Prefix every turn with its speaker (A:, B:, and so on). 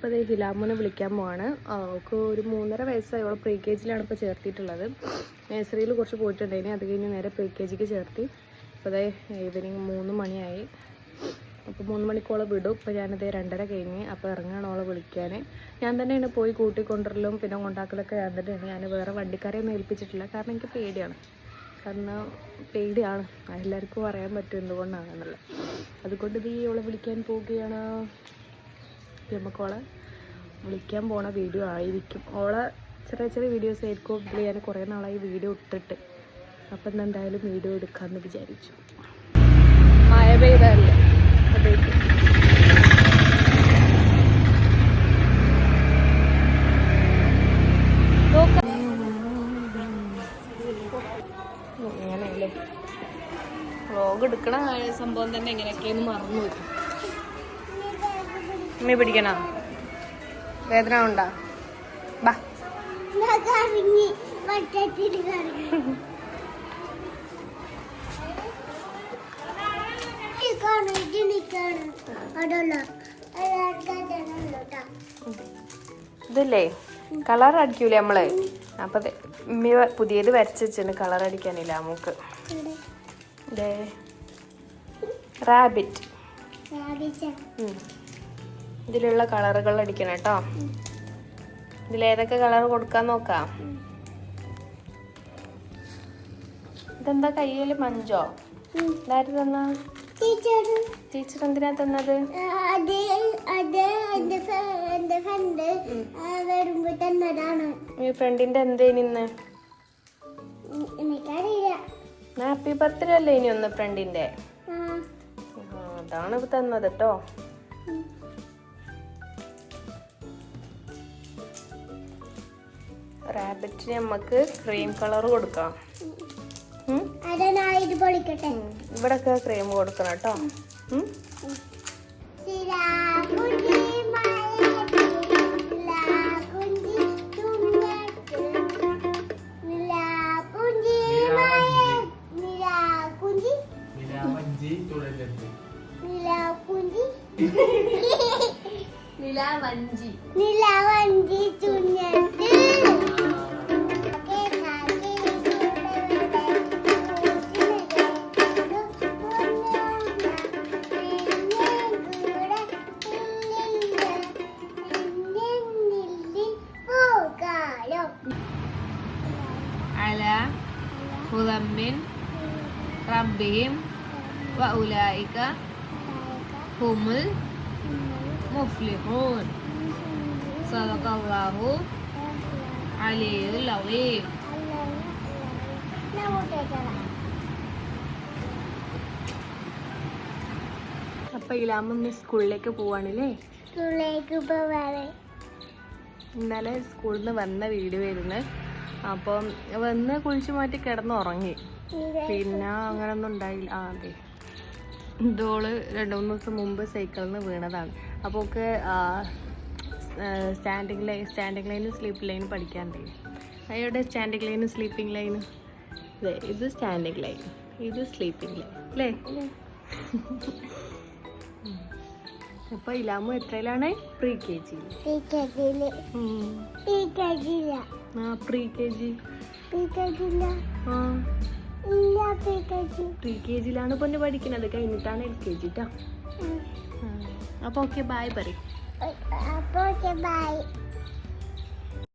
A: അപ്പോൾ അതേ ഹിലാമുനെ വിളിക്കാൻ പോവാണ്. അവൾക്ക് ഒരു 3.5 വയസ്സായി. അവൾ പ്രീ കെ ജിയിലാണ് ഇപ്പോൾ ചേർത്തിട്ടുള്ളത്. നഴ്സറിയിൽ കുറച്ച് പോയിട്ടുണ്ടായിന്, അത് കഴിഞ്ഞ് നേരെ പ്രീ കെ ജിക്ക് ചേർത്തി. അപ്പോൾ അതേ ഈവനിങ് 3 മണിയായി. അപ്പോൾ 3 മണിക്കോളം വിടും. ഇപ്പോൾ ഞാനതേ 2:30 കഴിഞ്ഞ്. അപ്പോൾ ഇറങ്ങാണ് ഓളെ വിളിക്കാൻ. ഞാൻ തന്നെയാണ് പോയി കൂട്ടിക്കൊണ്ടുവരലും പിന്നെ കൊണ്ടാക്കലൊക്കെ ഞാൻ തന്നെയാണ്. ഞാൻ വേറെ വണ്ടിക്കാരെയൊന്നും ഏൽപ്പിച്ചിട്ടില്ല, കാരണം എനിക്ക് പേടിയാണ്. എല്ലാവർക്കും അറിയാൻ പറ്റും എന്തുകൊണ്ടാണെന്നുള്ളത്. അതുകൊണ്ട് ഇത് ഓളെ വിളിക്കാൻ പോവുകയാണ്. നമുക്കോളെ വിളിക്കാൻ പോണ വീഡിയോ ആയിരിക്കും. ഓളെ ചെറിയ ചെറിയ വീഡിയോസ് ആയിരിക്കും. ഇതിൽ ഞാൻ കുറേ നാളായി വീഡിയോ ഇട്ടിട്ട്. അപ്പം എന്തായാലും വീഡിയോ എടുക്കാമെന്ന് വിചാരിച്ചു. മഴ പെയ്തല്ലേ അതേക്ക് അങ്ങനെയല്ലേ വ്ളോഗ് എടുക്കണ സംഭവം തന്നെ എങ്ങനെയൊക്കെയെന്ന് മറന്നു പോയി. ഉമ്മി പിടിക്കണോ? വേദന ഉണ്ടാ? ബാ ഇതല്ലേ കളർ അടിക്കൂലേ നമ്മള്? അപ്പൊ ഉമ്മി പുതിയത് വരച്ച് വെച്ചിട്ടുണ്ട് കളർ അടിക്കാനില്ല നമുക്ക്. റാബിറ്റ് ഇതിലുള്ള കളറുകൾ അടിക്കണം കേട്ടോ. ഇതിലേതൊക്കെ കളർ കൊടുക്കാൻ നോക്കാം. ഇതെന്താ കയ്യില് മഞ്ചോ? ഇതാര് തന്ന? ടീച്ചർ എന്തിനാ തന്നത്? ഈ ഫ്രണ്ടിന്റെ എന്തേനി ഇന്ന്? ഹാപ്പി ബർത്ത്ഡേ അല്ലേ ഇനി ഒന്ന് ഫ്രണ്ടിന്റെ? അതാണ് തന്നത് കേട്ടോ. റാബിറ്റിന് നമുക്ക് ക്രീം കളർ കൊടുക്കാം. ഇവിടൊക്കെ ക്രീം കൊടുക്കണം കേട്ടോ. Hulamin Rabbihim wa ulaika humul muflihun. Sadaqallahu aliyul azim. അപ്പൊ ഇലാമ സ്കൂളിലേക്ക് പോവാണല്ലേ? ഇന്നലെ സ്കൂളിൽ നിന്ന് വന്ന വീഡിയോ ആയിരുന്നു. അപ്പം വന്ന് കുളിച്ച് മാറ്റി കിടന്നുറങ്ങി. പിന്നെ അങ്ങനൊന്നും ഉണ്ടായില്ല. അതെ ഇതോള് 2-3 ദിവസം മുമ്പ് സൈക്കിളിൽ നിന്ന് വീണതാണ്. അപ്പോൾ ഒക്കെ സ്റ്റാൻഡിങ് ലൈനും സ്ലീപ്പിംഗ് ലൈനും പഠിക്കാണ്ടേ. അയാളുടെ സ്റ്റാൻഡിങ് ലൈനും സ്ലീപ്പിംഗ് ലൈനും ഇത് സ്റ്റാൻഡിങ് ലൈൻ, ഇത് സ്ലീപ്പിംഗ് ലൈൻ അല്ലേ? അപ്പൊ ഇലാമു എത്രയിലാണ്? Pre K G. Pre K ജിയിലാണ് പൊന്ന് പഠിക്കുന്നത്. കഴിഞ്ഞിട്ടാണ് LKG ട്ടോ. അപ്പൊ ഓക്കെ ബൈ പറയും.